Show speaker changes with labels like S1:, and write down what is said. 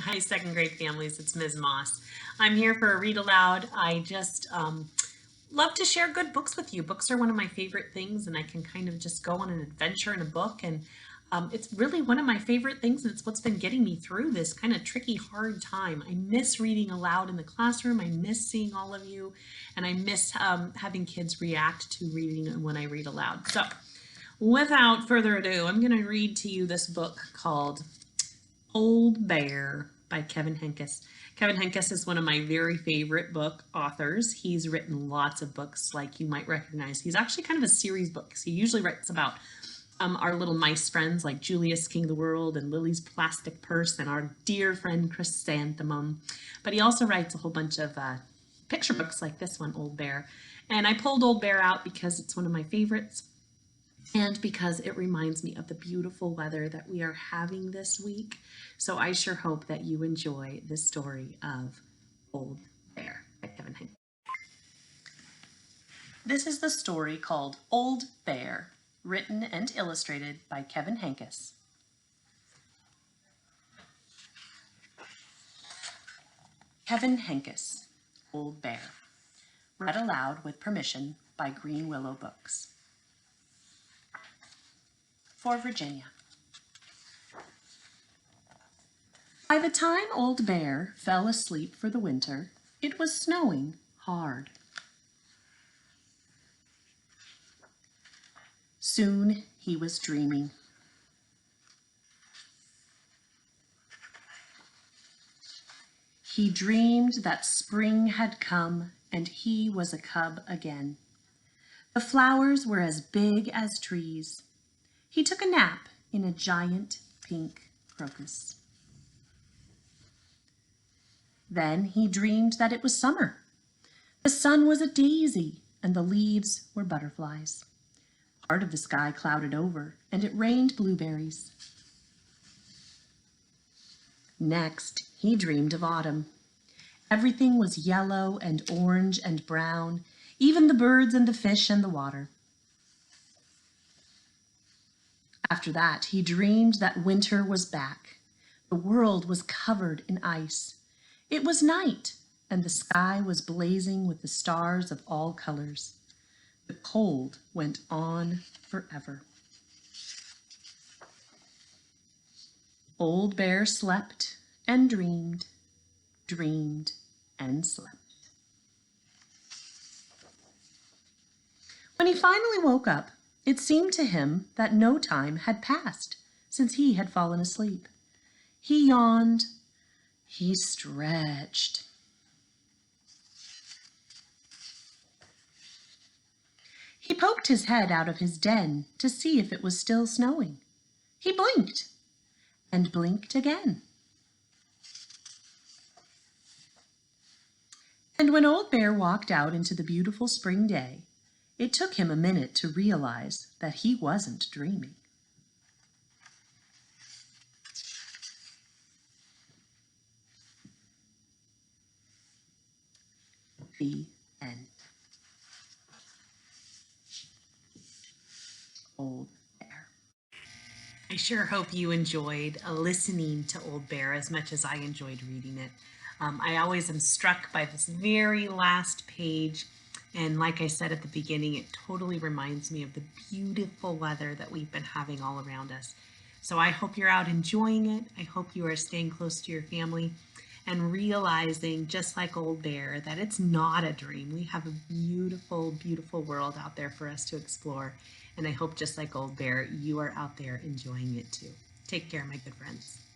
S1: Hi, second grade families. It's Ms. Moss. I'm here for a read aloud. I just love to share good books with you. Books are one of my favorite things, and I can kind of just go on an adventure in a book. And it's really one of my favorite things, and it's what's been getting me through this kind of tricky, hard time. I miss reading aloud in the classroom. I miss seeing all of you, and I miss having kids react to reading when I read aloud. So, without further ado, I'm going to read to you this book called Old Bear by Kevin Henkes. Kevin Henkes is one of my very favorite book authors. He's written lots of books like you might recognize. He's actually kind of a series books. He usually writes about our little mice friends like Julius, King of the World, and Lily's Plastic Purse, and our dear friend Chrysanthemum. But he also writes a whole bunch of picture books like this one, Old Bear. And I pulled Old Bear out because it's one of my favorites, and because it reminds me of the beautiful weather that we are having this week. So I sure hope that you enjoy the story of Old Bear by Kevin Henkes. This is the story called Old Bear, written and illustrated by Kevin Henkes. Kevin Henkes, Old Bear, read aloud with permission by Green Willow Books. For Virginia. By the time Old Bear fell asleep for the winter, it was snowing hard. Soon he was dreaming. He dreamed that spring had come and he was a cub again. The flowers were as big as trees. He took a nap in a giant pink crocus. Then he dreamed that it was summer. The sun was a daisy and the leaves were butterflies. Part of the sky clouded over and it rained blueberries. Next, he dreamed of autumn. Everything was yellow and orange and brown, even the birds and the fish and the water. After that, he dreamed that winter was back. The world was covered in ice. It was night, and the sky was blazing with the stars of all colors. The cold went on forever. Old Bear slept and dreamed and slept. When he finally woke up, it seemed to him that no time had passed since he had fallen asleep. He yawned, he stretched. He poked his head out of his den to see if it was still snowing. He blinked and blinked again. And when Old Bear walked out into the beautiful spring day, it took him a minute to realize that he wasn't dreaming. The end. Old Bear. I sure hope you enjoyed listening to Old Bear as much as I enjoyed reading it. I always am struck by this very last page, and like I said at the beginning, it totally reminds me of the beautiful weather that we've been having all around us. So I hope you're out enjoying it. I hope you are staying close to your family and realizing, just like Old Bear, that it's not a dream. We have a beautiful, beautiful world out there for us to explore. And I hope, just like Old Bear, you are out there enjoying it too. Take care, my good friends.